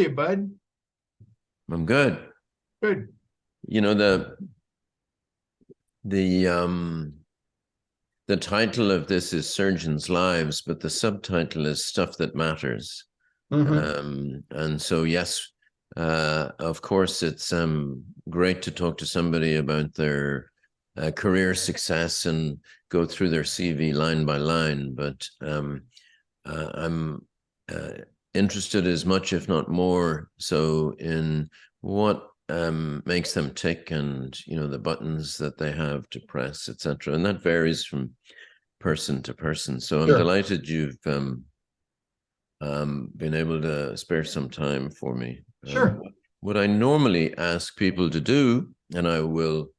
you, bud? I'm good. Good. You know, the the title of this is Surgeons' Lives, but the subtitle is Stuff That Matters. Hmm. And so, yes, of course, it's great to talk to somebody about their career success and go through their CV line by line. But I'm uh, interested as much, if not more, so in what makes them tick, and the buttons that they have to press, etc. And that varies from person to person. So I'm Sure. delighted you've been able to spare some time for me. Sure. What I normally ask people to do, and I will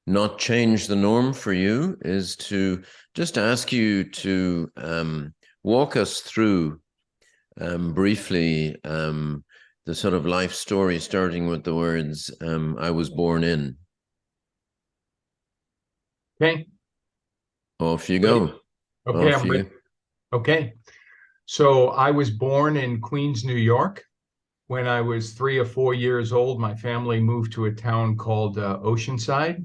not change the norm for you, is to just ask you to walk us through briefly the sort of life story, starting with the words "I was born in." Okay. Off you Ready? go. Okay, Off I'm ready. you. Okay. So I was born in Queens, New York. When I was 3 or 4 years old, my family moved to a town called Oceanside.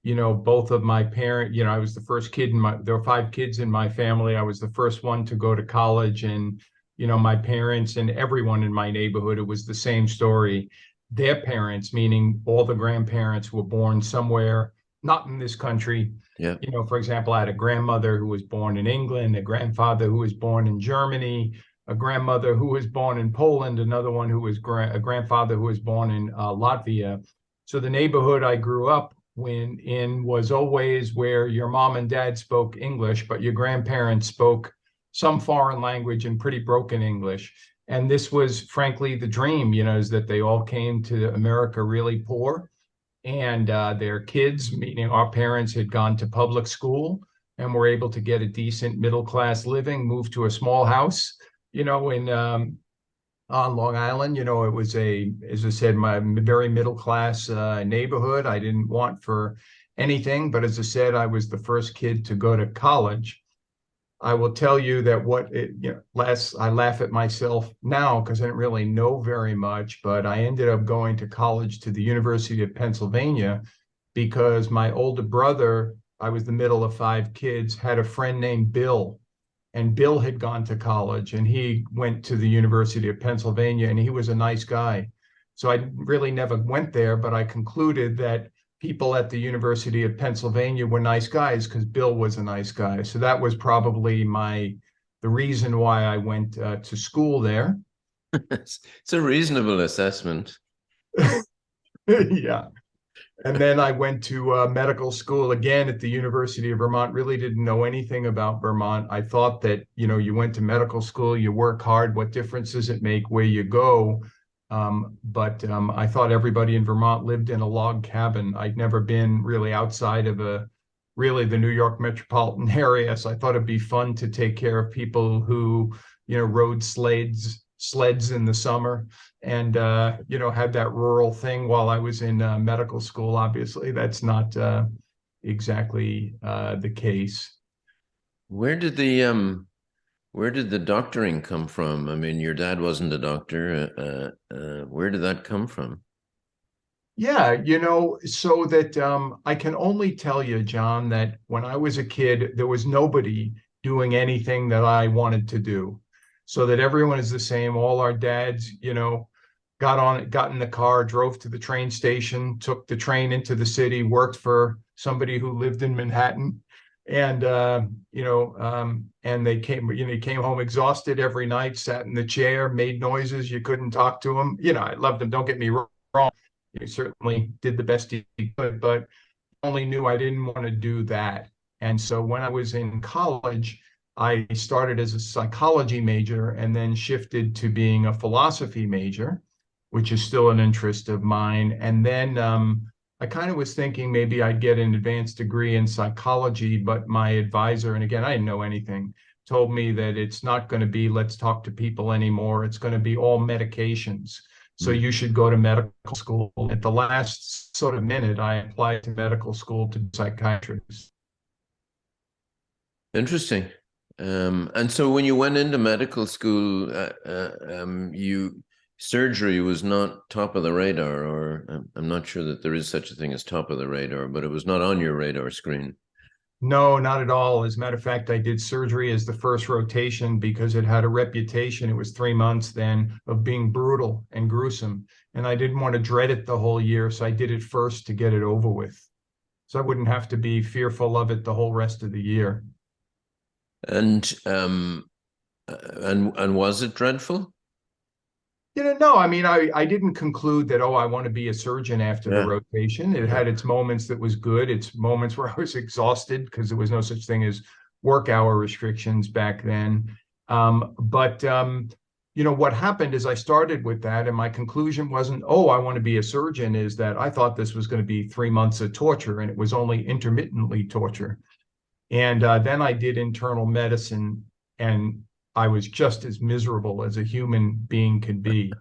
Both of my parents, I was the first kid there were 5 kids in my family. I was the first one to go to college. And, my parents and everyone in my neighborhood, it was the same story. Their parents, meaning all the grandparents, were born somewhere, not in this country. Yeah. For example, I had a grandmother who was born in England, a grandfather who was born in Germany, a grandmother who was born in Poland, another one who was a grandfather who was born in Latvia. So the neighborhood I grew up in was always where your mom and dad spoke English, but your grandparents spoke some foreign language and pretty broken English. And this was frankly the dream, is that they all came to America really poor, and their kids, meaning our parents, had gone to public school and were able to get a decent middle class living, move to a small house, in on Long Island. It was as I said, my very middle class neighborhood. I didn't want for anything, but as I said, I was the first kid to go to college. I will tell you that last I laugh at myself now because I didn't really know very much, but I ended up going to college to the University of Pennsylvania because my older brother, I was the middle of 5 kids, had a friend named Bill, and Bill had gone to college and he went to the University of Pennsylvania, and he was a nice guy. So I really never went there, but I concluded that people at the University of Pennsylvania were nice guys because Bill was a nice guy. So that was probably the reason why I went to school there. It's a reasonable assessment. Yeah. And then I went to medical school again at the University of Vermont. Really didn't know anything about Vermont. I thought that, you went to medical school, you work hard. What difference does it make where you go? But I thought everybody in Vermont lived in a log cabin. I'd never been really outside of really the New York metropolitan area. So I thought it'd be fun to take care of people who, rode sleds in the summer, and had that rural thing while I was in medical school. Obviously, that's not exactly the case. Where did the doctoring come from? I mean, your dad wasn't a doctor. Where did that come from? Yeah, so that I can only tell you, John, that when I was a kid, there was nobody doing anything that I wanted to do. So that everyone is the same. All our dads, got in the car, drove to the train station, took the train into the city, worked for somebody who lived in Manhattan, and and they came home exhausted every night, sat in the chair, made noises. You couldn't talk to them. I loved them. Don't get me wrong. He certainly did the best he could, but only knew I didn't want to do that. And so when I was in college, I started as a psychology major and then shifted to being a philosophy major, which is still an interest of mine. And then I kind of was thinking maybe I'd get an advanced degree in psychology, but my advisor, and again, I didn't know anything, told me that it's not going to be let's talk to people anymore. It's going to be all medications. So Hmm. you should go to medical school. At the last sort of minute, I applied to medical school to be a psychiatrist. Interesting. And so when you went into medical school, you surgery was not top of the radar, or I'm not sure that there is such a thing as top of the radar, but it was not on your radar screen. No, not at all. As a matter of fact, I did surgery as the first rotation because it had a reputation. It was 3 months then of being brutal and gruesome. And I didn't want to dread it the whole year. So I did it first to get it over with. So I wouldn't have to be fearful of it the whole rest of the year. And and was it dreadful? No, I mean, I didn't conclude that, oh, I want to be a surgeon after the Yeah. rotation. It Yeah. had its moments that was good, its moments where I was exhausted because there was no such thing as work hour restrictions back then. But what happened is I started with that, and my conclusion wasn't, oh, I want to be a surgeon, is that I thought this was going to be 3 months of torture, and it was only intermittently torture. And then I did internal medicine, and I was just as miserable as a human being could be.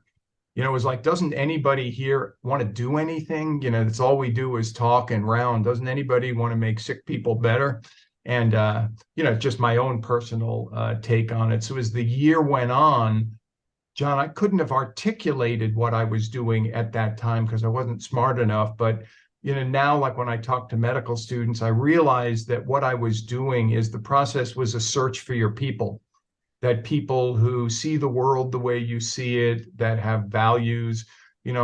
It was like, doesn't anybody here want to do anything? That's all we do is talk and round. Doesn't anybody want to make sick people better? And, just my own personal take on it. So as the year went on, John, I couldn't have articulated what I was doing at that time because I wasn't smart enough. But now, like when I talk to medical students, I realized that what I was doing is the process was a search for your people, that people who see the world the way you see it, that have values.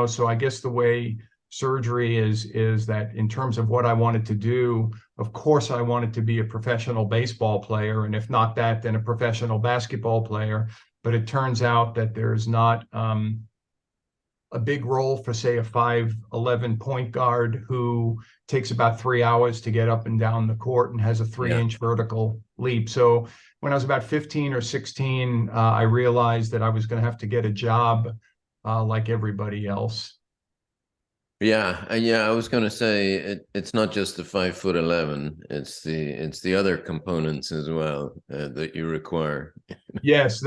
So I guess the way surgery is that in terms of what I wanted to do, of course, I wanted to be a professional baseball player. And if not that, then a professional basketball player. But it turns out that there's not a big role for, say, a 5'11" point guard who takes about 3 hours to get up and down the court and has a 3-inch vertical leap. So when I was about 15 or 16, I realized that I was going to have to get a job like everybody else. Yeah. I was going to say it's not just the 5'11". It's the other components as well that you require. Yes,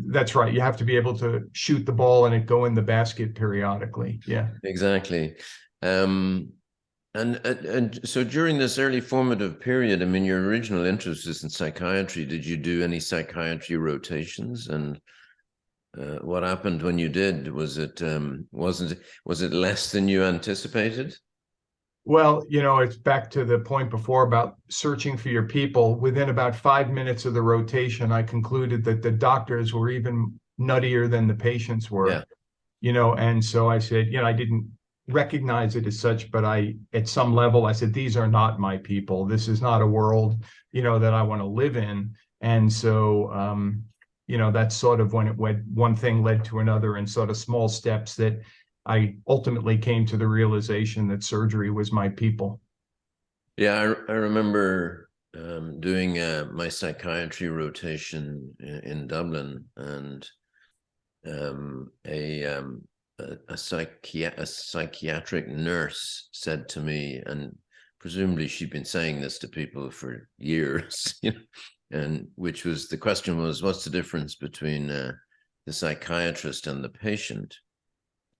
that's right. You have to be able to shoot the ball and it go in the basket periodically. Yeah. Exactly. Um, and so during this early formative period, I mean, your original interest is in psychiatry. Did you do any psychiatry rotations? And what happened when you did? Was it less than you anticipated? Well, it's back to the point before about searching for your people. Within about 5 minutes of the rotation, I concluded that the doctors were even nuttier than the patients Yeah. were, and so I said, I didn't recognize it as such, but at some level, I said, these are not my people. This is not a world, that I want to live in. And so, that's sort of when it went, one thing led to another and sort of small steps that I ultimately came to the realization that surgery was my people. Yeah, I remember doing my psychiatry rotation in Dublin, and a psychiatric nurse said to me, and presumably she'd been saying this to people for years, and which was, the question was, what's the difference between the psychiatrist and the patient?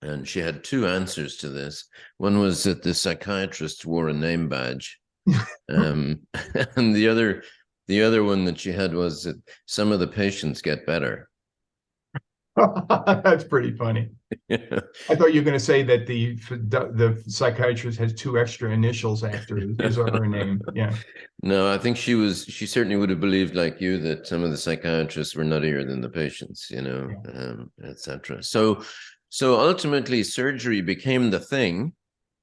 And she had two answers to this. One was that the psychiatrist wore a name badge, and the other one that she had was that some of the patients get better. That's pretty funny. I thought you were going to say that the psychiatrist has two extra initials after his or her name. Yeah. No, I think she certainly would have believed, like you, that some of the psychiatrists were nuttier than the patients, Yeah. etc. So ultimately surgery became the thing.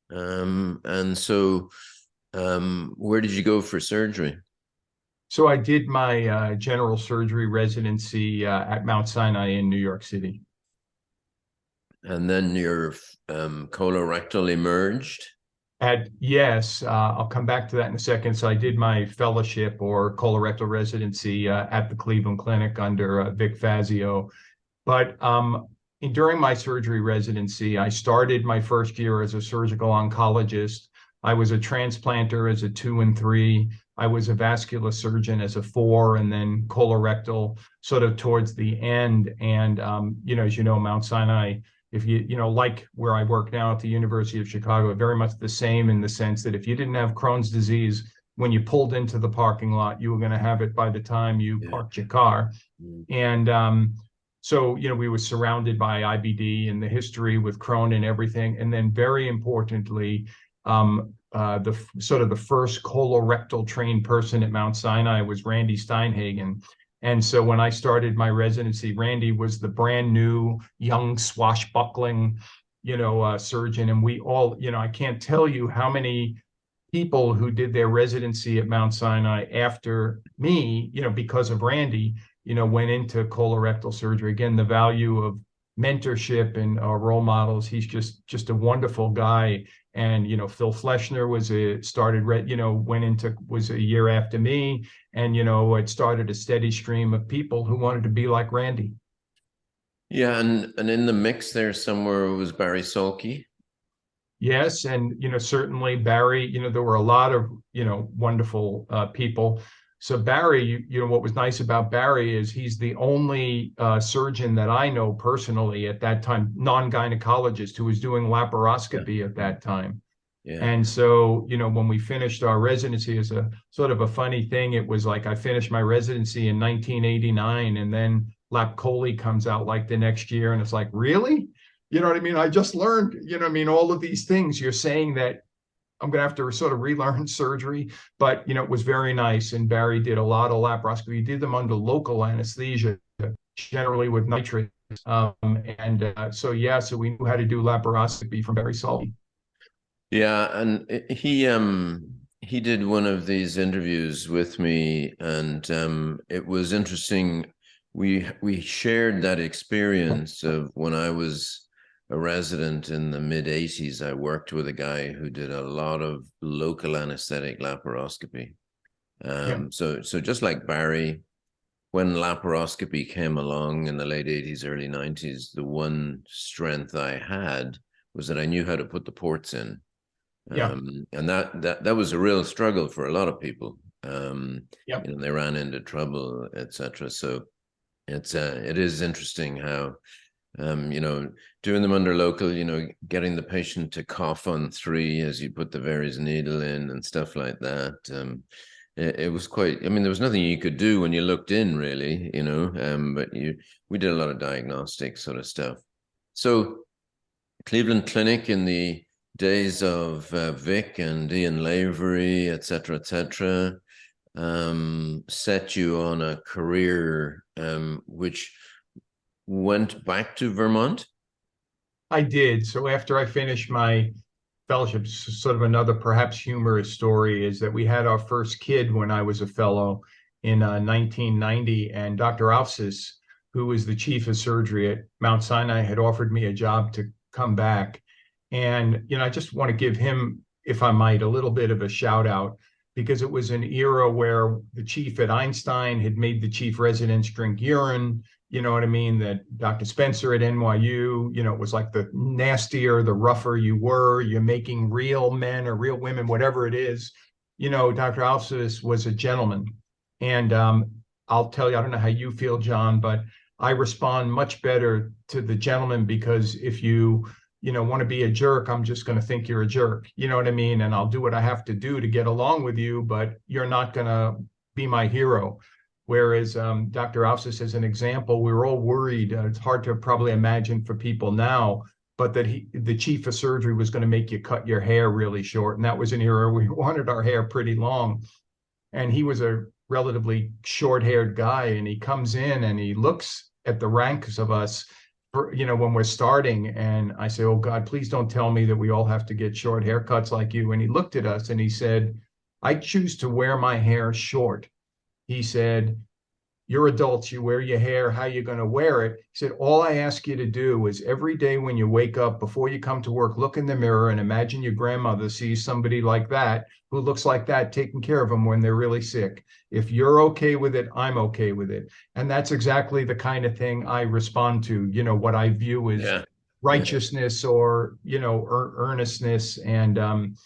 And so where did you go for surgery? So I did my general surgery residency at Mount Sinai in New York City. And then your colorectal emerged? Yes, I'll come back to that in a second. So I did my fellowship or colorectal residency at the Cleveland Clinic under Vic Fazio. But during my surgery residency, I started my first year as a surgical oncologist. I was a transplanter as a 2 and 3. I was a vascular surgeon as a 4, and then colorectal sort of towards the end. And as you know, Mount Sinai, if like where I work now at the University of Chicago, very much the same in the sense that if you didn't have Crohn's disease when you pulled into the parking lot, you were going to have it by the time you Yeah. parked your car. Mm. And So, we were surrounded by IBD and the history with Crohn and everything. And then very importantly, the sort of the first colorectal trained person at Mount Sinai was Randy Steinhagen. And so when I started my residency, Randy was the brand new young swashbuckling, surgeon. And we all, I can't tell you how many people who did their residency at Mount Sinai after me, because of Randy, went into colorectal surgery. Again, the value of mentorship and role models. He's just a wonderful guy. And Phil Fleshner was was a year after me, and it started a steady stream of people who wanted to be like Randy. Yeah, and in the mix there somewhere was Barry Salke. Yes, and certainly Barry, there were a lot of wonderful people. So Barry, what was nice about Barry is he's the only surgeon that I know personally at that time, non-gynecologist, who was doing laparoscopy at that time. Yeah. And so, when we finished our residency, as a sort of a funny thing, it was like I finished my residency in 1989, and then Lap Chole comes out like the next year, and it's like, really? You know what I mean? I just learned, all of these things. You're saying that I'm going to have to sort of relearn surgery, but, it was very nice. And Barry did a lot of laparoscopy. He did them under local anesthesia, generally with nitrates. So we knew how to do laparoscopy from Barry Salke. Yeah, and he did one of these interviews with me, and it was interesting. We shared that experience of when I was a resident in the mid-80s. I worked with a guy who did a lot of local anesthetic laparoscopy. So just like Barry, when laparoscopy came along in the late 80s, early 90s, the one strength I had was that I knew how to put the ports in. And that was a real struggle for a lot of people. They ran into trouble, etc. So it is interesting how doing them under local, getting the patient to cough on 3 as you put the Verres needle in and stuff like that. It was quite, there was nothing you could do when you looked in, really, but we did a lot of diagnostic sort of stuff. So Cleveland Clinic in the days of Vic and Ian Lavery, et cetera, set you on a career which went back to Vermont? I did. So after I finished my fellowship, sort of another perhaps humorous story is that we had our first kid when I was a fellow in 1990, and Dr. Alfsis, who was the chief of surgery at Mount Sinai, had offered me a job to come back. And, I just want to give him, if I might, a little bit of a shout out, because it was an era where the chief at Einstein had made the chief residents drink urine. You know what I mean? That Dr. Spencer at NYU, it was like the nastier, the rougher you were, you're making real men or real women, whatever it is. Dr. Alfsis was a gentleman. And I'll tell you, I don't know how you feel, John, but I respond much better to the gentleman, because if you want to be a jerk, I'm just going to think you're a jerk. You know what I mean? And I'll do what I have to do to get along with you, but you're not going to be my hero. Whereas Dr. Alfsis, as an example, we were all worried. It's hard to probably imagine for people now, but that the chief of surgery was going to make you cut your hair really short. And that was an era we wanted our hair pretty long. And he was a relatively short-haired guy. And he comes in and he looks at the ranks of us, when we're starting. And I say, oh, God, please don't tell me that we all have to get short haircuts like you. And he looked at us and he said, I choose to wear my hair short. He said, you're adults, you wear your hair, how you going to wear it? He said, all I ask you to do is every day when you wake up, before you come to work, look in the mirror and imagine your grandmother sees somebody like that, who looks like that, taking care of them when they're really sick. If you're okay with it, I'm okay with it. And that's exactly the kind of thing I respond to, what I view as righteousness or, earnestness. And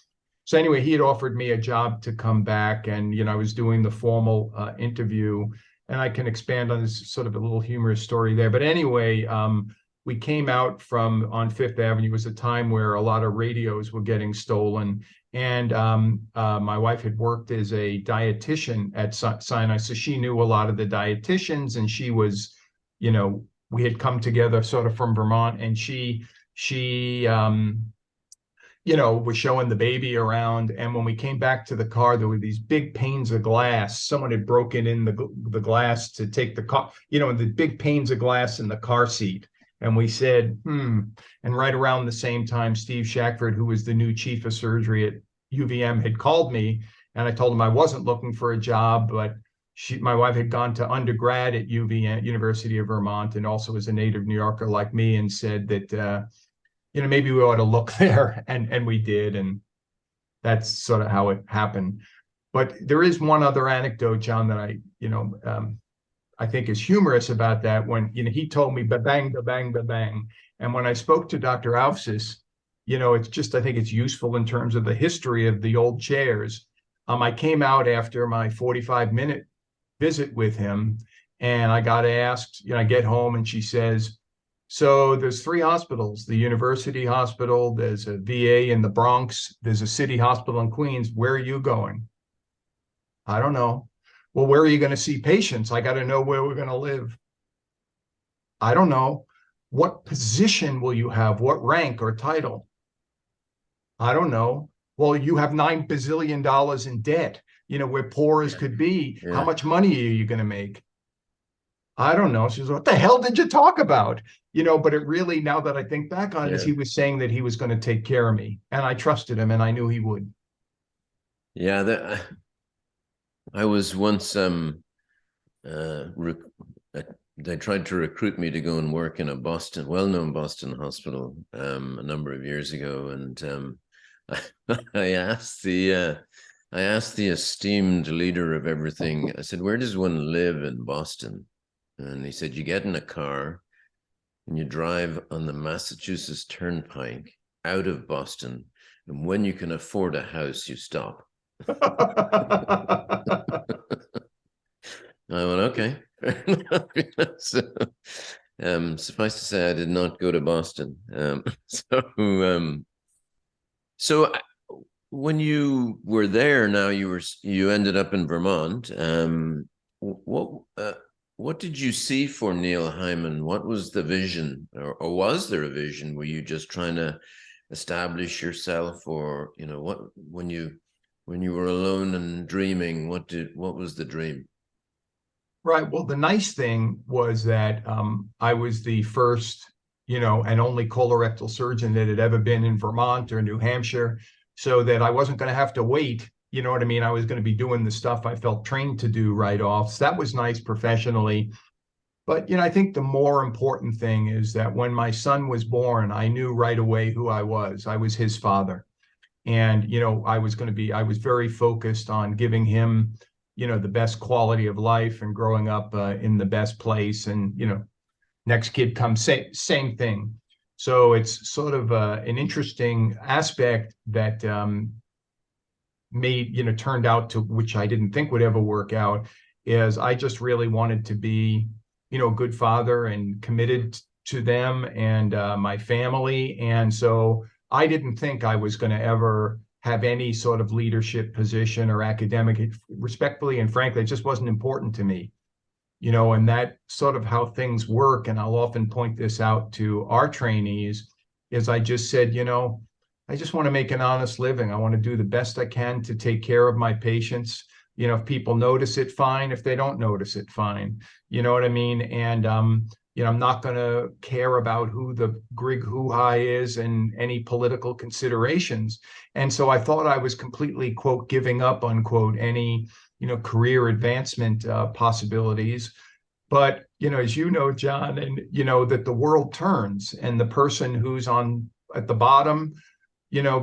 so anyway, he had offered me a job to come back, and, I was doing the formal interview, and I can expand on this sort of a little humorous story there. But anyway, we came out from on Fifth Avenue. It was a time where a lot of radios were getting stolen. And my wife had worked as a dietitian at Sinai, so she knew a lot of the dietitians, and she was, we had come together sort of from Vermont, and she was showing the baby around. And when we came back to the car, there were these big panes of glass. Someone had broken in the glass to take the car, the big panes of glass in the car seat. And we said, And right around the same time, Steve Shackford, who was the new chief of surgery at UVM, had called me. And I told him I wasn't looking for a job, but my wife had gone to undergrad at UVM, University of Vermont, and also was a native New Yorker like me, and said that, maybe we ought to look there. And we did. And that's sort of how it happened. But there is one other anecdote, John, that I think is humorous about that. When, he told me, ba-bang, ba-bang, ba-bang. And when I spoke to Dr. Aufsis, it's just, I think it's useful in terms of the history of the old chairs. I came out after my 45-minute visit with him, and I got asked, I get home and she says, so there's 3 hospitals, the University Hospital, there's a VA in the Bronx, there's a city hospital in Queens. Where are you going? I don't know. Well, where are you going to see patients? I got to know where we're going to live. I don't know. What position will you have? What rank or title? I don't know. Well, you have $9 bazillion in debt, we're poor as could be. Yeah. How much money are you going to make? I don't know. She says, what the hell did you talk about? But it really, now that I think back on it, is he was saying that he was going to take care of me, and I trusted him, and I knew he would. Yeah, I was once they tried to recruit me to go and work in a well-known Boston hospital a number of years ago, and I asked the esteemed leader of everything. I said, "Where does one live in Boston?" And he said, "You get in a car and you drive on the Massachusetts Turnpike out of Boston, and when you can afford a house, you stop." I went, okay. So, suffice to say, I did not go to Boston. So when you were there, now you ended up in Vermont. What did you see for Neil Hyman? What was the vision, or was there a vision? Were you just trying to establish yourself, or what when you were alone and dreaming? What was the dream? Right. Well, the nice thing was that I was the first, and only colorectal surgeon that had ever been in Vermont or New Hampshire, so that I wasn't going to have to wait. You know what I mean? I was going to be doing the stuff I felt trained to do right off. So that was nice professionally. But, I think the more important thing is that when my son was born, I knew right away who I was. I was his father. And, I was very focused on giving him, the best quality of life and growing up in the best place. And, next kid comes, same thing. So it's sort of an interesting aspect that turned out to, which I didn't think would ever work out, is I just really wanted to be, a good father and committed to them and my family. And so I didn't think I was going to ever have any sort of leadership position or academic, respectfully and frankly, it just wasn't important to me. And that sort of how things work. And I'll often point this out to our trainees, is I just said, I just want to make an honest living. I want to do the best I can to take care of my patients. If people notice it, fine. If they don't notice it, fine. You know what I mean? And, I'm not going to care about who the Grig hoo-ha is and any political considerations. And so I thought I was completely, quote, giving up, unquote, any, career advancement possibilities. But, as John, and, that the world turns, and the person who's at the bottom,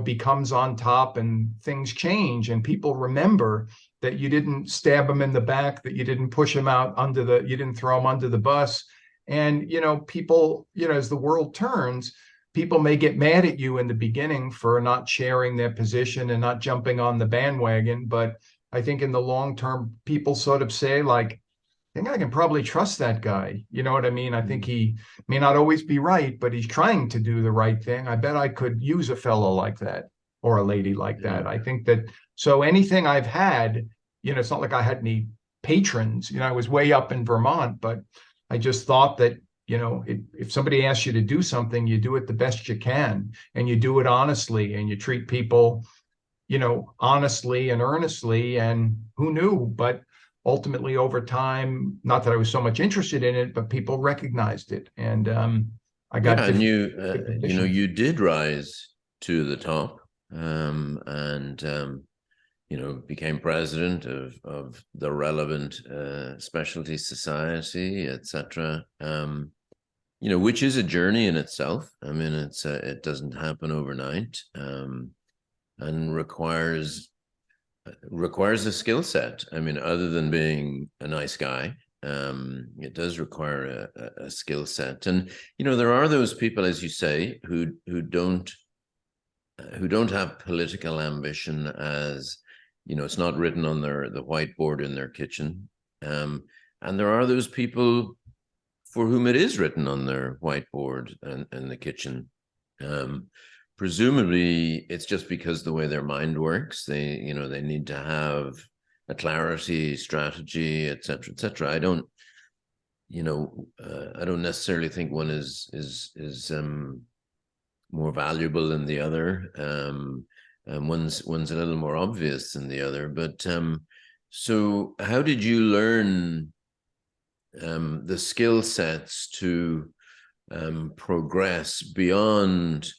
becomes on top, and things change, and people remember that you didn't stab them in the back, that you didn't push them out you didn't throw them under the bus. And, people, as the world turns, people may get mad at you in the beginning for not sharing their position and not jumping on the bandwagon. But I think in the long term, people sort of say, like, I think I can probably trust that guy. You know what I mean? I think he may not always be right, but he's trying to do the right thing. I bet I could use a fellow like that, or a lady like that. I think that, so anything I've had, it's not like I had any patrons. I was way up in Vermont, but I just thought that, if somebody asks you to do something, you do it the best you can, and you do it honestly, and you treat people, honestly and earnestly. And who knew? But ultimately, over time, not that I was so much interested in it, but people recognized it, and I got Yeah, and different you positions. did rise to the top, and became president of the relevant specialty society, etc. Which is a journey in itself. I mean, it doesn't happen overnight, and requires a skill set. I mean, other than being a nice guy, it does require a skill set. And there are those people, as you say, who don't have political ambition, as it's not written on the whiteboard in their kitchen. And there are those people for whom it is written on their whiteboard and in the kitchen. Presumably, it's just because the way their mind works. They need to have a clarity, strategy, et cetera, et cetera. I don't necessarily think one is more valuable than the other. And one's a little more obvious than the other. But so how did you learn the skill sets to progress beyond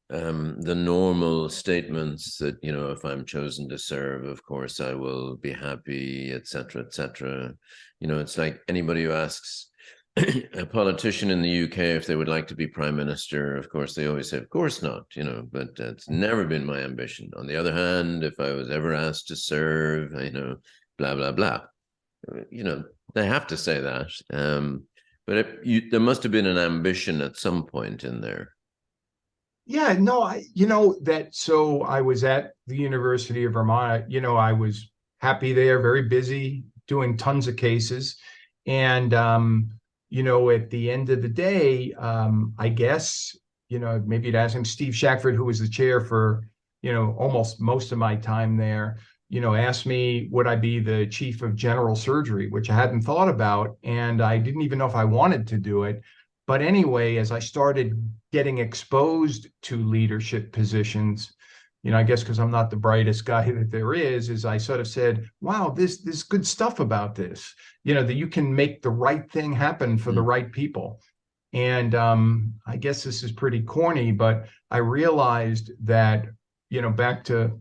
the normal statements that, if I'm chosen to serve, of course I will be happy, etc., etc. It's like anybody who asks a politician in the UK if they would like to be prime minister, of course they always say, of course not, but it's never been my ambition. On the other hand, if I was ever asked to serve, blah, blah, blah. They have to say that. But there must have been an ambition at some point in there. Yeah, no, so I was at the University of Vermont. I was happy there, very busy, doing tons of cases. And, at the end of the day, I guess, maybe you'd ask him, Steve Shackford, who was the chair for, almost most of my time there, asked me, would I be the chief of general surgery, which I hadn't thought about. And I didn't even know if I wanted to do it. But anyway, as I started getting exposed to leadership positions, I guess because I'm not the brightest guy that there is I sort of said, wow, this good stuff about this, that you can make the right thing happen for the right people. And I guess this is pretty corny, but I realized that, back to,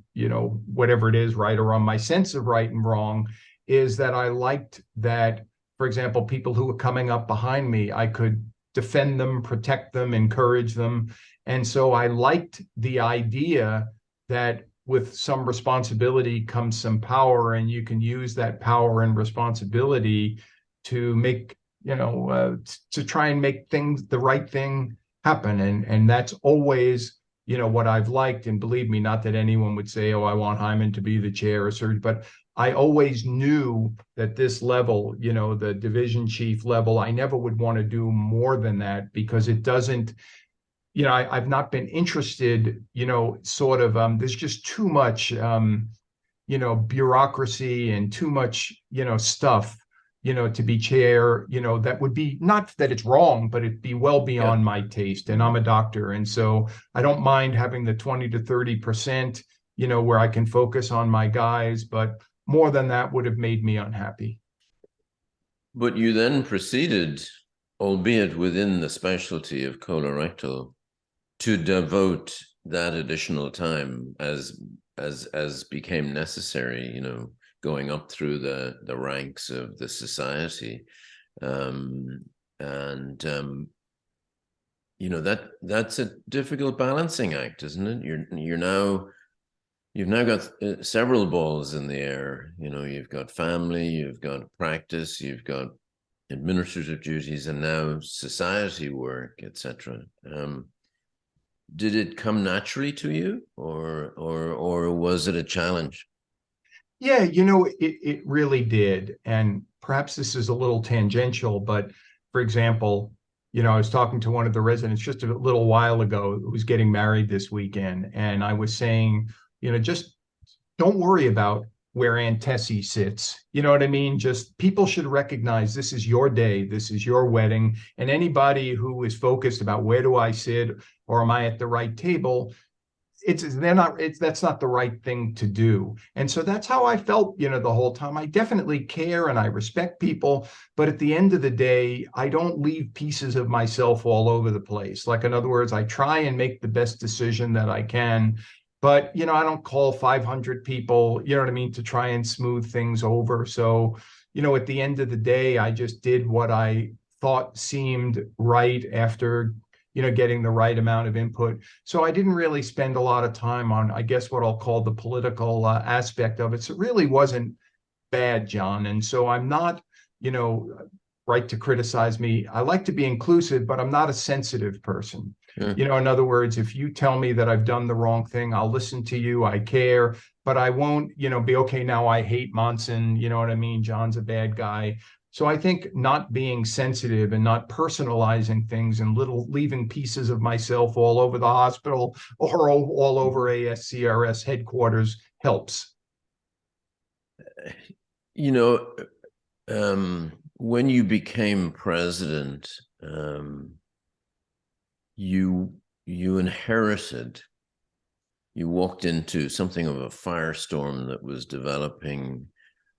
whatever it is, right or wrong, my sense of right and wrong is that I liked that, for example, people who were coming up behind me, I could defend them, protect them, encourage them. And so I liked the idea that with some responsibility comes some power, and you can use that power and responsibility to make, to try and make the right thing happen. And that's always, what I've liked. And believe me, not that anyone would say, oh, I want Hyman to be the chair or surgeon, but I always knew that this level, the division chief level, I never would want to do more than that, because it doesn't, I've not been interested, sort of, there's just too much, bureaucracy and too much, stuff, to be chair, that would be, not that it's wrong, but it'd be well Yeah. beyond my taste. And I'm a doctor. And so I don't mind having the 20 to 30%, where I can focus on my guys, but more than that would have made me unhappy. But you then proceeded, albeit within the specialty of colorectal, to devote that additional time as became necessary, going up through the ranks of the society. And that's a difficult balancing act, isn't it? You've now got several balls in the air. You've got family, you've got practice, you've got administrative duties, and now society work, etc. Did it come naturally to you, or was it a challenge? Yeah, it really did. And perhaps this is a little tangential, but for example, I was talking to one of the residents just a little while ago who's getting married this weekend. And I was saying, just don't worry about where Aunt Tessie sits. You know what I mean? Just people should recognize this is your day, this is your wedding, and anybody who is focused about where do I sit or am I at the right table, that's not the right thing to do. And so that's how I felt, the whole time. I definitely care and I respect people, but at the end of the day, I don't leave pieces of myself all over the place. Like, in other words, I try and make the best decision that I can, but I don't call 500 people, you know what I mean, to try and smooth things over. So, at the end of the day, I just did what I thought seemed right after getting the right amount of input. So I didn't really spend a lot of time on, I guess, what I'll call the political aspect of it. So it really wasn't bad, John. And so I'm not, right to criticize me. I like to be inclusive, but I'm not a sensitive person. Sure. In other words, if you tell me that I've done the wrong thing, I'll listen to you. I care, but I won't, be okay. Now I hate Monson. You know what I mean? John's a bad guy. So I think not being sensitive and not personalizing things and leaving pieces of myself all over the hospital or all over ASCRS headquarters helps. When you became president, you walked into something of a firestorm that was developing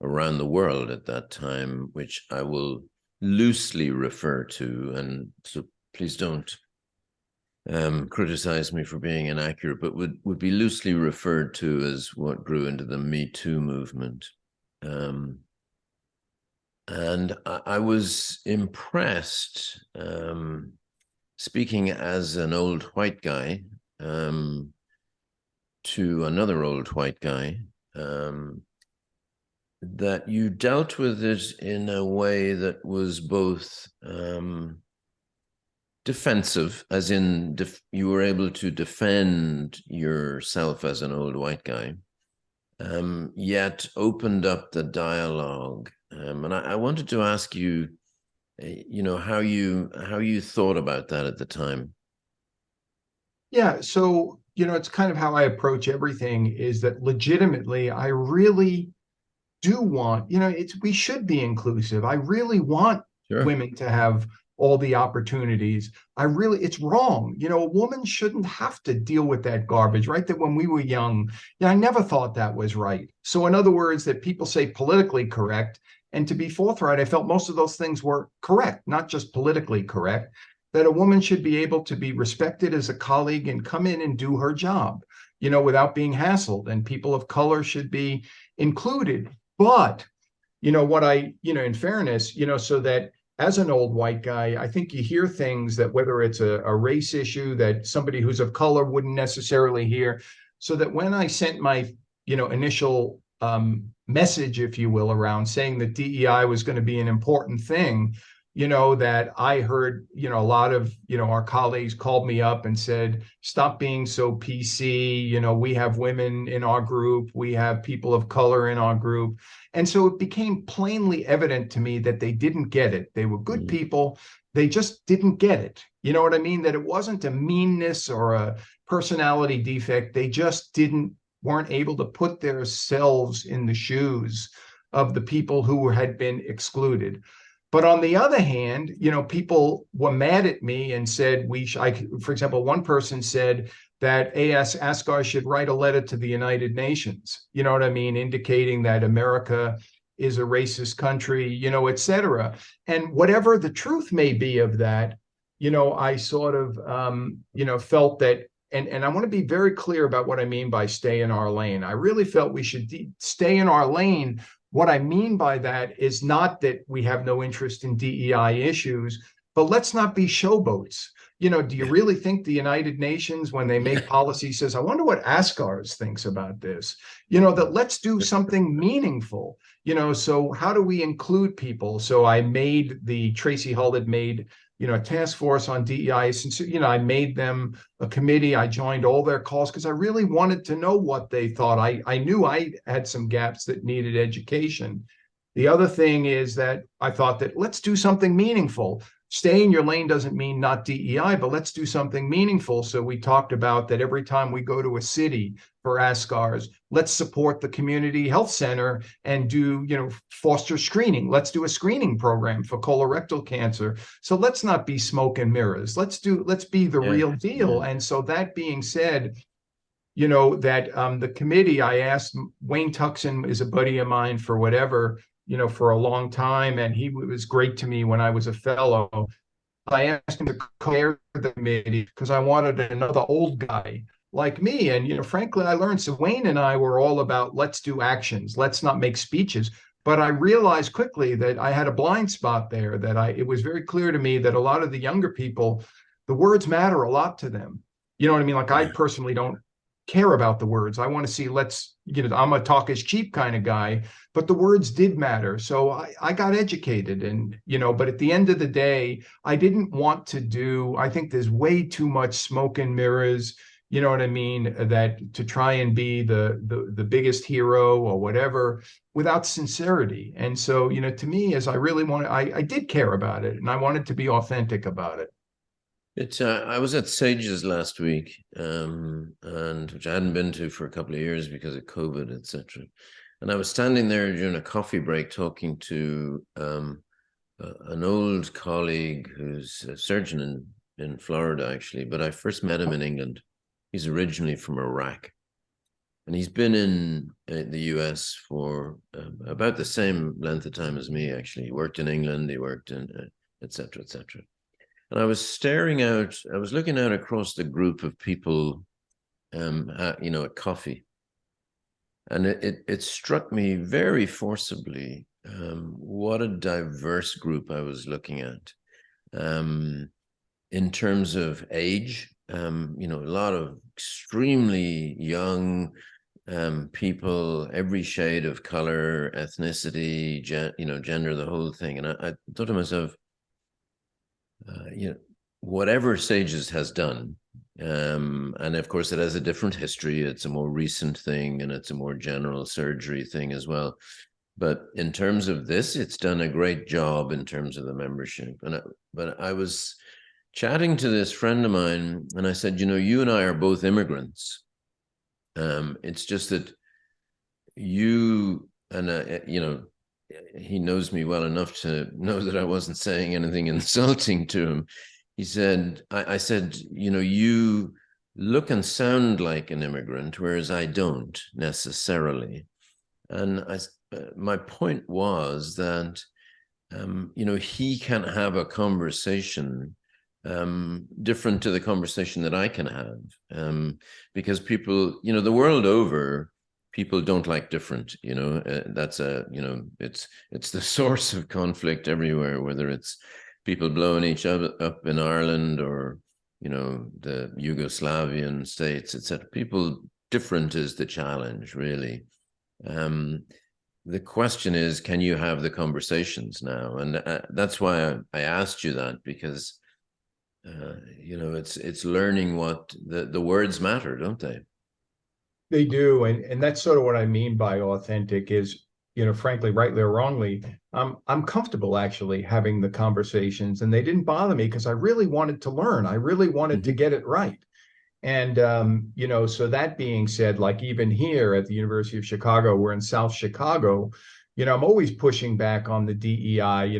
around the world at that time, which I will loosely refer to, and so please don't criticize me for being inaccurate, but would be loosely referred to as what grew into the Me Too movement. And I was impressed, speaking as an old white guy to another old white guy, that you dealt with it in a way that was both defensive, as in you were able to defend yourself as an old white guy, yet opened up the dialogue. And I wanted to ask you, how you thought about that at the time. Yeah, so it's kind of how I approach everything, is that legitimately I really do want, we should be inclusive. I really want Sure. women to have all the opportunities. It's wrong. A woman shouldn't have to deal with that garbage, right? That when we were young, I never thought that was right. So in other words, that people say politically correct, and to be forthright, I felt most of those things were correct, not just politically correct, that a woman should be able to be respected as a colleague and come in and do her job, without being hassled, and people of color should be included. But, in fairness, so that as an old white guy, I think you hear things that whether it's a race issue that somebody who's of color wouldn't necessarily hear. So that when I sent my, initial message, if you will, around saying that DEI was going to be an important thing, that I heard, a lot of, our colleagues called me up and said, stop being so PC. We have women in our group. We have people of color in our group. And so it became plainly evident to me that they didn't get it. They were good people. They just didn't get it. You know what I mean? That it wasn't a meanness or a personality defect. They just weren't able to put themselves in the shoes of the people who had been excluded. But on the other hand, people were mad at me and said, for example, one person said that ASCRS should write a letter to the United Nations, you know what I mean, indicating that America is a racist country, et cetera. And whatever the truth may be of that, I sort of, felt that, and I want to be very clear about what I mean by stay in our lane. I really felt we should stay in our lane. What I mean by that is not that we have no interest in DEI issues, but let's not be showboats. Do you really think the United Nations, when they make policy, says, I wonder what ASCRS thinks about this? That let's do something meaningful. So how do we include people? So Tracy Hull had made, a task force on DEI. Since, I made them a committee. I joined all their calls because I really wanted to know what they thought. I knew I had some gaps that needed education. The other thing is that I thought that let's do something meaningful. stay in your lane doesn't mean not DEI, but let's do something meaningful. So we talked about that every time we go to a city for ASCRS, let's support the community health center and do, foster screening. Let's do a screening program for colorectal cancer. So let's not be smoke and mirrors. Let's be the Yeah. real deal. Yeah. And so that being said, that the committee, I asked, Wayne Tuxen is a buddy of mine for whatever, for a long time. And he was great to me when I was a fellow. I asked him to chair the committee because I wanted another old guy like me. And, frankly, I learned, so Wayne and I were all about, let's do actions. Let's not make speeches. But I realized quickly that I had a blind spot there, it was very clear to me that a lot of the younger people, the words matter a lot to them. You know what I mean? Like, I Yeah. personally don't care about the words. I want to see, I'm a talk is cheap kind of guy, but the words did matter. So I got educated and, but at the end of the day, I didn't want to I think there's way too much smoke and mirrors, you know what I mean, that to try and be the biggest hero or whatever without sincerity. And so, to me, as I really wanted, I did care about it and I wanted to be authentic about it. I was at Sage's last week, and which I hadn't been to for a couple of years because of COVID, etc. And I was standing there during a coffee break talking to an old colleague who's a surgeon in Florida, actually, but I first met him in England. He's originally from Iraq, and he's been in the US for about the same length of time as me, actually. He worked in England, he worked in, etc., etc. And I was looking out across the group of people, at coffee. And it struck me very forcibly what a diverse group I was looking at in terms of age. A lot of extremely young people, every shade of color, ethnicity, gender, the whole thing. And I thought to myself, whatever Sages has done, and of course it has a different history. It's a more recent thing, and it's a more general surgery thing as well. But in terms of this, it's done a great job in terms of the membership. But I was chatting to this friend of mine, and I said, you and I are both immigrants. It's just that you and he knows me well enough to know that I wasn't saying anything insulting to him. He said, I said, you look and sound like an immigrant, whereas I don't necessarily. And my point was that, he can have a conversation different to the conversation that I can have, because people, the world over, people don't like different. That's it's the source of conflict everywhere, whether it's people blowing each other up in Ireland or the Yugoslavian states, etc. People different is the challenge, really. The question is, can you have the conversations now? And that's why I asked you that, because it's learning what the words matter, don't they? They do, and that's sort of what I mean by authentic is, frankly, rightly or wrongly, I'm comfortable actually having the conversations, and they didn't bother me because I really wanted to learn. I really wanted to get it right. And so that being said, like even here at the University of Chicago, we're in South Chicago, I'm always pushing back on the DEI,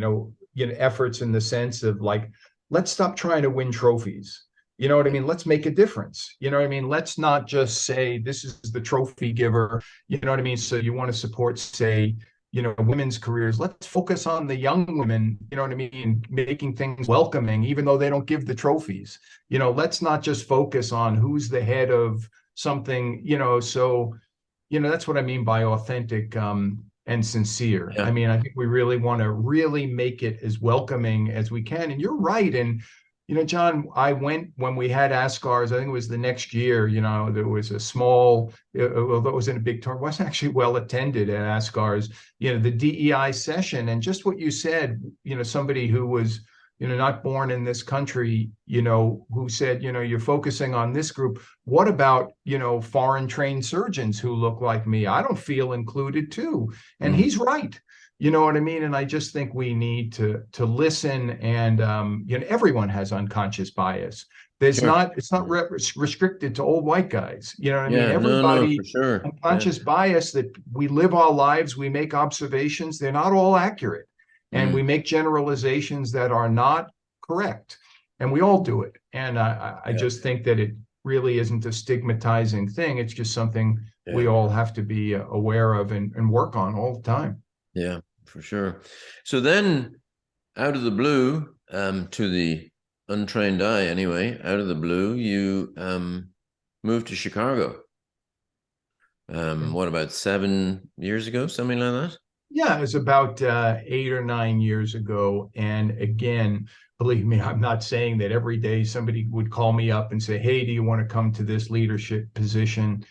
efforts in the sense of like, let's stop trying to win trophies. You know what I mean? Let's make a difference. You know what I mean? Let's not just say this is the trophy giver. You know what I mean? So you want to support, say, women's careers. Let's focus on the young women, you know what I mean? Making things welcoming, even though they don't give the trophies. Let's not just focus on who's the head of something, so, that's what I mean by authentic and sincere. Yeah. I mean, I think we really want to really make it as welcoming as we can. And you're right. And John, I went when we had ASCRS, I think it was the next year, there was a small, although it was in a big tour, wasn't actually well attended at ASCRS, the DEI session. And just what you said, somebody who was, not born in this country, who said, you're focusing on this group. What about, foreign trained surgeons who look like me? I don't feel included too. And Mm. he's right. You know what I mean? And I just think we need to listen. And everyone has unconscious bias. It's Sure. not restricted to old white guys. You know what I mean? Yeah, no, for Everybody sure. Yeah. unconscious bias, that we live our lives, we make observations, they're not all accurate. And Mm. we make generalizations that are not correct. And we all do it. And I Yeah. just think that it really isn't a stigmatizing thing. It's just something we Yeah. all have to be aware of and work on all the time. Yeah, for sure. So then, out of the blue, to the untrained eye anyway, out of the blue, you moved to Chicago. What, about 7 years ago, something like that? Yeah, it was about 8 or 9 years ago. And again, believe me, I'm not saying that every day somebody would call me up and say, "Hey, do you want to come to this leadership position?"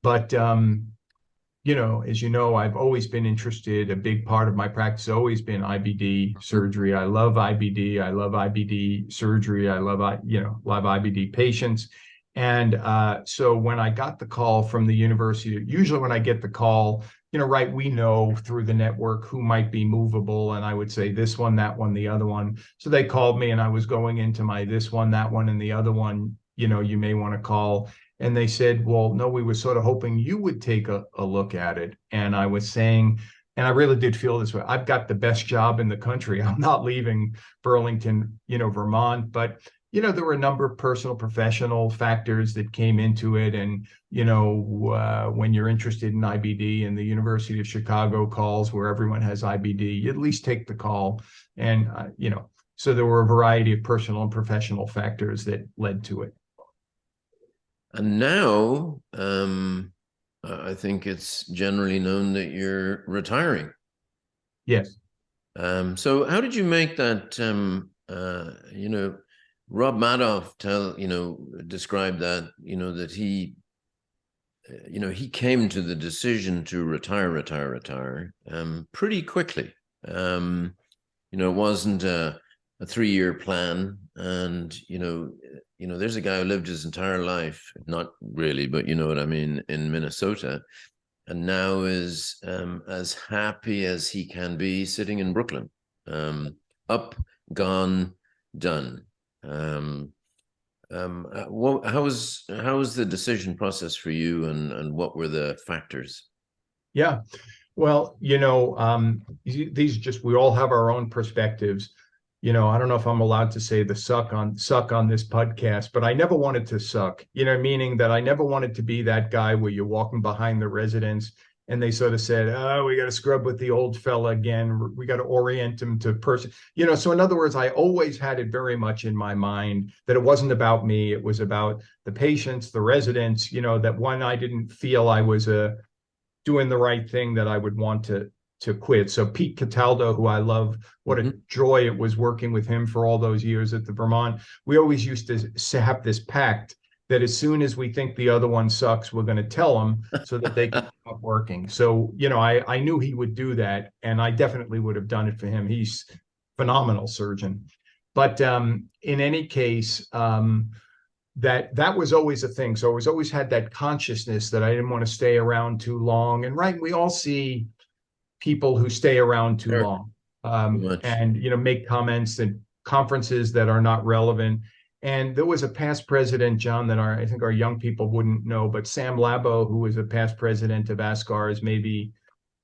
But as you know, I've always been interested. A big part of my practice has always been IBD surgery. I love IBD. I love IBD surgery. I love IBD patients. And so when I got the call from the university, usually when I get the call, right, we know through the network who might be movable. And I would say this one, that one, the other one. So they called me and I was going into my this one, that one, and the other one, you may want to call. And they said, "Well, no, we were sort of hoping you would take a look at it." And I was saying, and I really did feel this way, I've got the best job in the country. I'm not leaving Burlington, Vermont. But, there were a number of personal, professional factors that came into it. And, when you're interested in IBD and the University of Chicago calls where everyone has IBD, you at least take the call. And, so there were a variety of personal and professional factors that led to it. And now, I think it's generally known that you're retiring. Yes. So how did you make that, Rob Madoff described that, that he came to the decision to retire, pretty quickly. It wasn't a 3-year plan. And, there's a guy who lived his entire life, not really, but you know what I mean, in Minnesota, and now is as happy as he can be sitting in Brooklyn. Up, gone, done. How was the decision process for you, and what were the factors? Yeah. Well, we all have our own perspectives. I don't know if I'm allowed to say the suck on this podcast, but I never wanted to suck, meaning that I never wanted to be that guy where you're walking behind the residents and they sort of said, "Oh, we got to scrub with the old fella again. We got to orient him to person." So in other words, I always had it very much in my mind that it wasn't about me. It was about the patients, the residents, that one, I didn't feel I was doing the right thing, that I would want to quit. So Pete Cataldo, who I love, what a joy it was working with him for all those years at the Vermont. We always used to have this pact that as soon as we think the other one sucks, we're going to tell them so that they can stop working. So, I knew he would do that, and I definitely would have done it for him. He's a phenomenal surgeon. But in any case, that was always a thing. So I was always had that consciousness that I didn't want to stay around too long. And right, we all see people who stay around too Sure. long, Much. and make comments at conferences that are not relevant. And there was a past president, John, that I think our young people wouldn't know, but Sam Labo, who was a past president of ASCRS, maybe,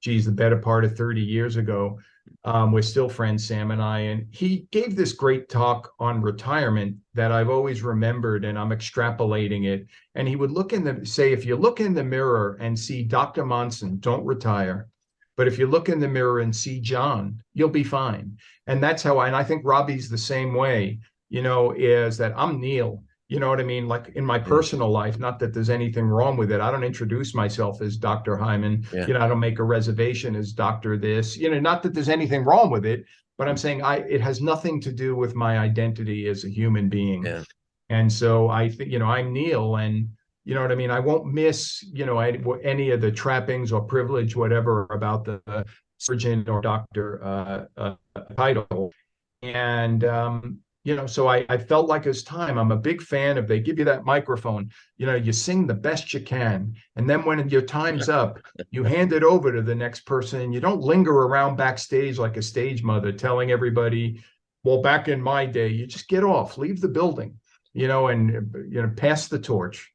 geez, the better part of 30 years ago. We're still friends, Sam and I, and he gave this great talk on retirement that I've always remembered, and I'm extrapolating it. And he would say, if you look in the mirror and see Dr. Monson, don't retire. But if you look in the mirror and see John, you'll be fine. And that's how and I think Robbie's the same way, is that I'm Neil. You know what I mean? Like in my personal life, not that there's anything wrong with it. I don't introduce myself as Dr. Hyman. Yeah. I don't make a reservation as Dr. This, not that there's anything wrong with it, but I'm saying it has nothing to do with my identity as a human being. Yeah. And so I think, I'm Neil, and you know what I mean? I won't miss, any of the trappings or privilege, whatever, about the surgeon or doctor title. And so I felt like it's time. I'm a big fan of, they give you that microphone, you sing the best you can. And then when your time's up, you hand it over to the next person, and you don't linger around backstage like a stage mother telling everybody, well, back in my day. You just get off, leave the building, and pass the torch.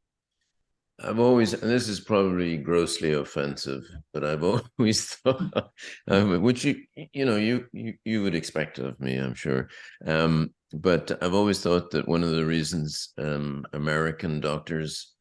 I've always, and this is probably grossly offensive, but I've always thought, which you would expect of me, I'm sure. But I've always thought that one of the reasons American doctors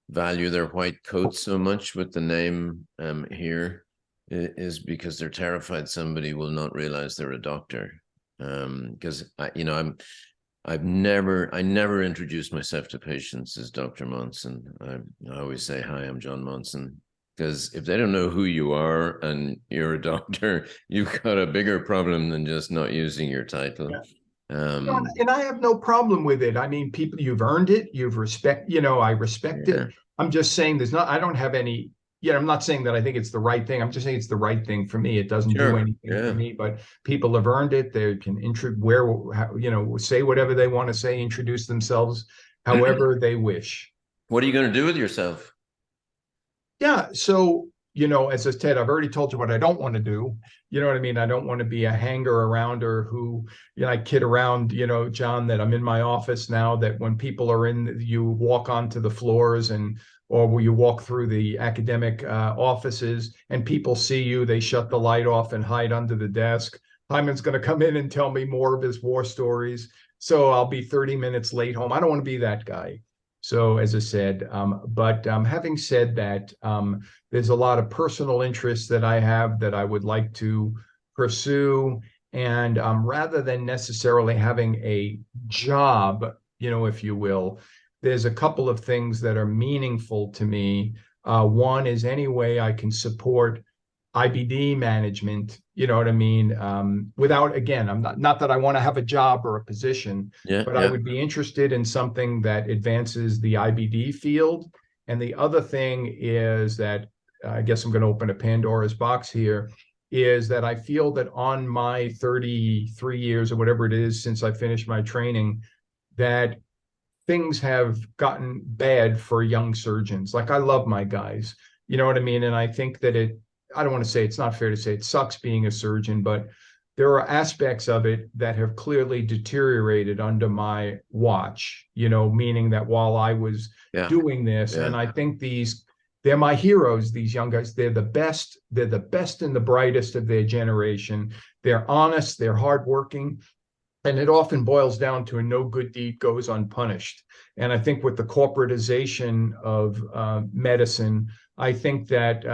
value their white coats so much with the name here is because they're terrified somebody will not realize they're a doctor. Because I never introduced myself to patients as Dr. Monson. I always say, hi, I'm John Monson. Because if they don't know who you are and you're a doctor, you've got a bigger problem than just not using your title. Yeah. And I have no problem with it. I mean, people, you've earned it. I respect it. I'm just saying I don't have any, I'm not saying that I think it's the right thing. I'm just saying it's the right thing for me. It doesn't do anything for me, but people have earned it. They can say whatever they want to say, introduce themselves however they wish. What are you going to do with yourself? Yeah. So, as I said, I've already told you what I don't want to do. You know what I mean? I don't want to be a hanger-arounder who, I kid around, John, that I'm in my office now, that when people are in, you walk onto the floors or will you walk through the academic offices and people see you, they shut the light off and hide under the desk. Hyman's going to come in and tell me more of his war stories. So I'll be 30 minutes late home. I don't want to be that guy. So as I said, but having said that, there's a lot of personal interests that I have that I would like to pursue. And rather than necessarily having a job, if you will, there's a couple of things that are meaningful to me. One is any way I can support IBD management, you know what I mean? Without, again, I'm not that I want to have a job or a position, but I would be interested in something that advances the IBD field. And the other thing is that I guess I'm going to open a Pandora's box here, is that I feel that on my 33 years or whatever it is since I finished my training, that things have gotten bad for young surgeons. Like, I love my guys, you know what I mean? And I think that I don't want to say, it's not fair to say it sucks being a surgeon, but there are aspects of it that have clearly deteriorated under my watch, meaning that while I was doing this, and I think they're my heroes, these young guys. They're the best and the brightest of their generation. They're honest, they're hardworking, and it often boils down to a no good deed goes unpunished. And I think with the corporatization of medicine, I think that,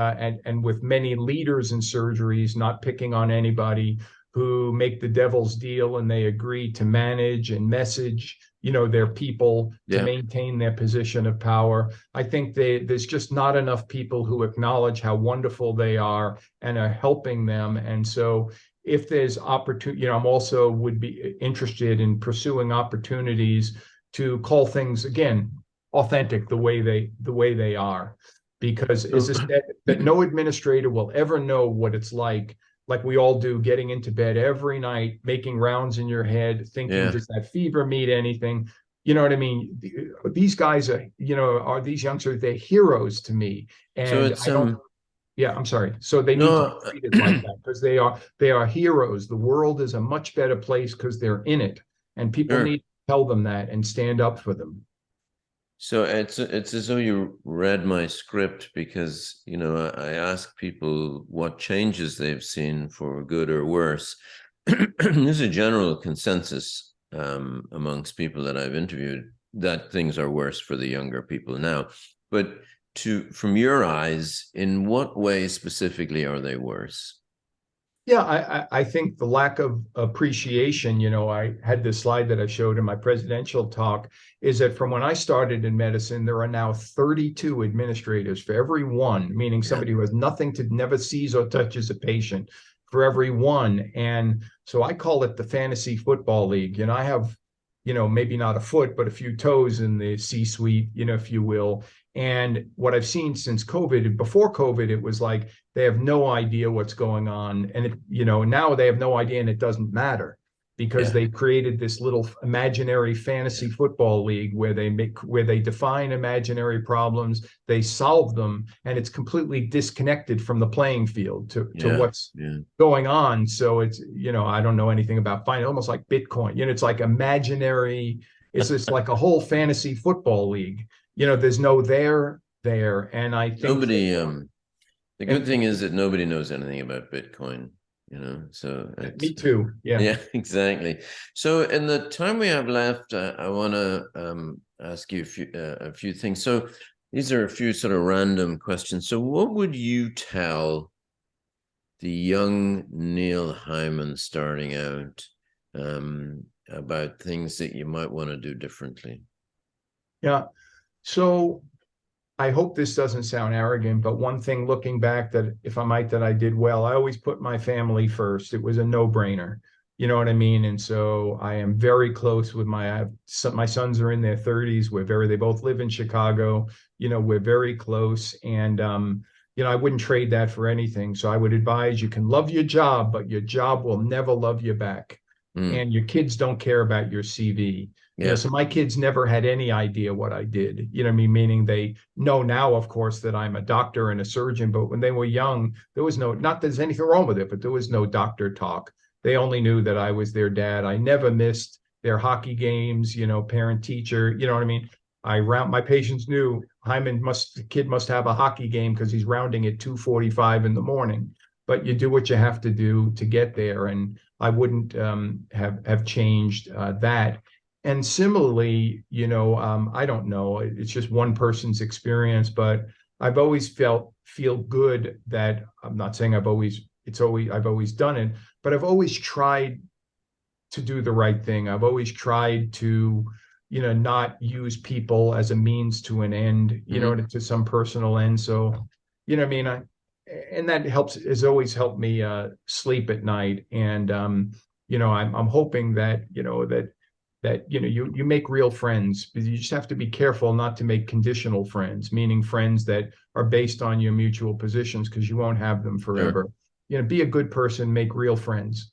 and with many leaders in surgeries, not picking on anybody, who make the devil's deal and they agree to manage and message, their people to maintain their position of power. I think there's just not enough people who acknowledge how wonderful they are and are helping them. And so if there's opportunity, I'm also would be interested in pursuing opportunities to call things, again, authentic the way they are. Because it's a step that no administrator will ever know what it's like we all do, getting into bed every night, making rounds in your head, thinking, does that fever mean anything? You know what I mean? These guys are these youngsters, they're heroes to me. And so I'm sorry. So they need to be treated like that, because they are heroes. The world is a much better place because they're in it. And people need to tell them that and stand up for them. So it's as though you read my script, because, I ask people what changes they've seen for good or worse. There's a general consensus amongst people that I've interviewed that things are worse for the younger people now. But from your eyes, in what way specifically are they worse? Yeah, I think the lack of appreciation, I had this slide that I showed in my presidential talk, is that from when I started in medicine, there are now 32 administrators for every one, meaning somebody who has nothing to, never sees or touches a patient, for every one. And so I call it the fantasy football league. I have, maybe not a foot, but a few toes in the C-suite, if you will. And what I've seen since COVID, before COVID, it was like they have no idea what's going on. And now they have no idea, and it doesn't matter, because Yeah. they created this little imaginary fantasy football league where they define imaginary problems, they solve them, and it's completely disconnected from the playing field to Yeah. what's Yeah. going on. So it's, I don't know anything about finance, almost like Bitcoin. It's like imaginary, it's just like a whole fantasy football league. There's no there. And I think Nobody, that, the good and thing is that nobody knows anything about Bitcoin, so me it's, too. Yeah. yeah, exactly. So in the time we have left, I want to ask you a few things. So these are a few sort of random questions. So what would you tell the young Neil Hyman starting out about things that you might want to do differently? Yeah. So I hope this doesn't sound arrogant, but one thing looking back that, if I might, that I did well, I always put my family first. It was a no-brainer. You know what I mean? And so I am very close with my sons are in their 30s. They both live in Chicago. We're very close. And, I wouldn't trade that for anything. So I would advise, you can love your job, but your job will never love you back. Mm, And your kids don't care about your CV. yeah, So my kids never had any idea what I did. You know what I mean? Meaning they know now, of course, that I'm a doctor and a surgeon, but when they were young, there was no, not that there's anything wrong with it, but there was no doctor talk. They only knew that I was their dad. I never missed their hockey games, parent teacher, you know what I mean? My patients knew the kid must have a hockey game because he's rounding at 2:45 in the morning. But you do what you have to do to get there. And I wouldn't have changed that. And similarly, I don't know, it's just one person's experience, but I've always feel good that, I'm not saying I've always done it, but I've always tried to do the right thing. I've always tried to, not use people as a means to an end, mhm, to some personal end. So, I mean, and that has always helped me sleep at night. And, I'm hoping that, you make real friends, but you just have to be careful not to make conditional friends, meaning friends that are based on your mutual positions, because you won't have them sure. forever. Be a good person, make real friends.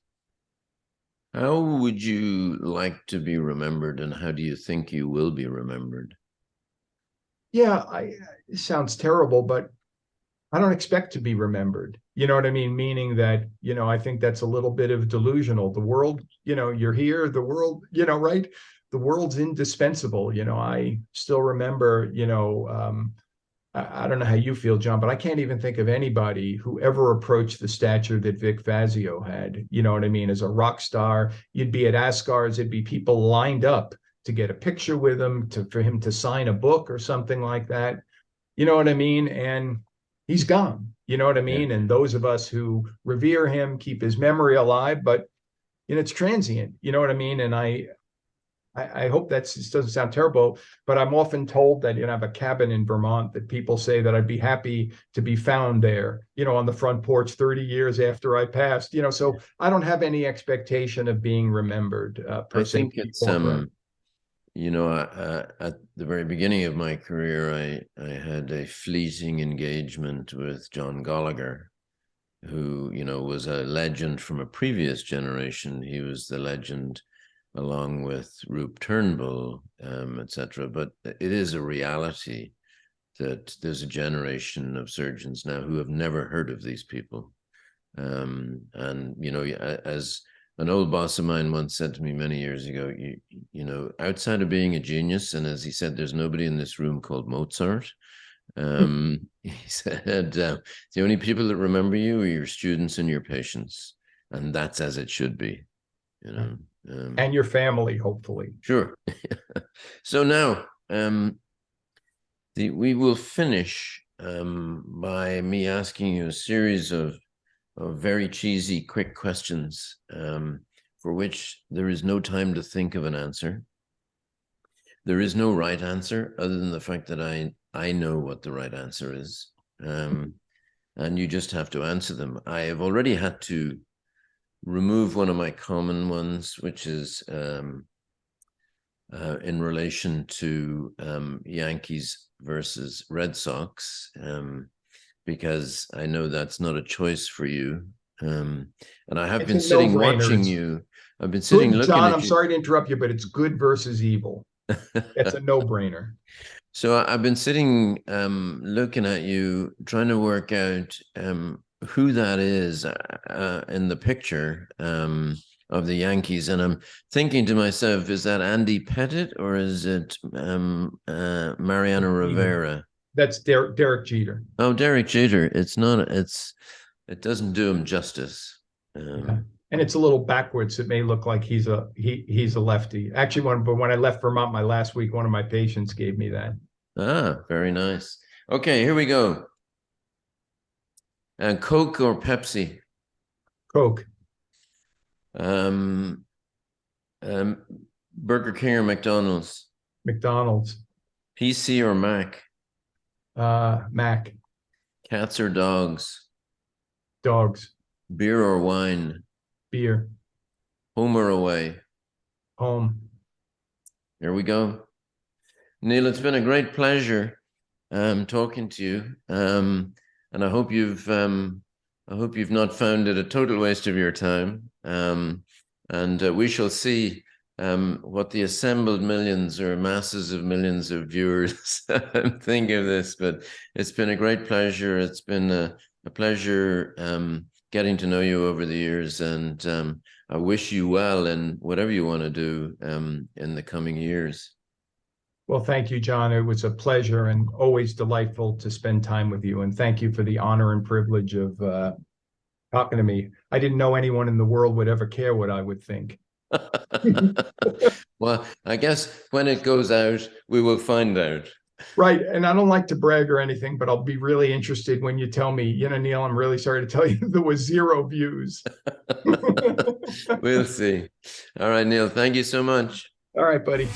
How would you like to be remembered, and how do you think you will be remembered? Yeah, it sounds terrible, but I don't expect to be remembered. You know what I mean? Meaning that, I think that's a little bit of delusional. The world, you're here, the world, right? The world's indispensable. I still remember, I don't know how you feel, John, but I can't even think of anybody who ever approached the stature that Vic Fazio had. You know what I mean? As a rock star, you'd be at ASCRS, it'd be people lined up to get a picture with him, for him to sign a book or something like that. You know what I mean? And he's gone. You know what I Yeah, mean? And those of us who revere him keep his memory alive, but it's transient. You know what I mean? And I hope that doesn't sound terrible, but I'm often told that, I have a cabin in Vermont, that people say that I'd be happy to be found there, on the front porch 30 years after I passed, so I don't have any expectation of being remembered I per se. think it's at the very beginning of my career, I had a fleeting engagement with John Gallagher, who was a legend from a previous generation. He was the legend along with Rube Turnbull, etc. But it is a reality that there's a generation of surgeons now who have never heard of these people. And as an old boss of mine once said to me many years ago, outside of being a genius, and as he said, there's nobody in this room called Mozart. He said, the only people that remember you are your students and your patients, and that's as it should be. You know. And your family, hopefully. Sure. So now, we will finish by me asking you a series of very cheesy, quick questions for which there is no time to think of an answer. There is no right answer other than the fact that I know what the right answer is. And you just have to answer them. I have already had to remove one of my common ones, which is in relation to Yankees versus Red Sox, because I know that's not a choice for you. And I have It's been a sitting no-brainer. watching It's you. I've been sitting good, looking John. at I'm you. sorry to interrupt you, but it's good versus evil. It's a no-brainer. So I've been sitting looking at you, trying to work out who that is in the picture of the Yankees. And I'm thinking to myself, is that Andy Pettitte or is it Mariano Rivera? That's Derek Jeter. Oh, Derek Jeter. It's not, it doesn't do him justice. Yeah. And it's a little backwards. It may look like he's a lefty. Actually, when I left Vermont my last week, one of my patients gave me that. Ah, very nice. Okay, here we go. And Coke or Pepsi? Coke. Um, Burger King or McDonald's? McDonald's. PC or Mac? Mac. Cats or dogs? Dogs. Beer or wine? Beer. Home or away? Home. Here we go. Neil, it's been a great pleasure talking to you. And I hope you've not found it a total waste of your time. And we shall see what the assembled millions or masses of millions of viewers think of this. But it's been a great pleasure. It's been a pleasure getting to know you over the years, and I wish you well in whatever you want to do in the coming years. Well, thank you, John. It was a pleasure and always delightful to spend time with you. And thank you for the honor and privilege of talking to me. I didn't know anyone in the world would ever care what I would think. Well, I guess when it goes out, we will find out. Right. And I don't like to brag or anything, but I'll be really interested when you tell me, Neil, I'm really sorry to tell you there was 0 views. We'll see. All right, Neil, thank you so much. All right, buddy.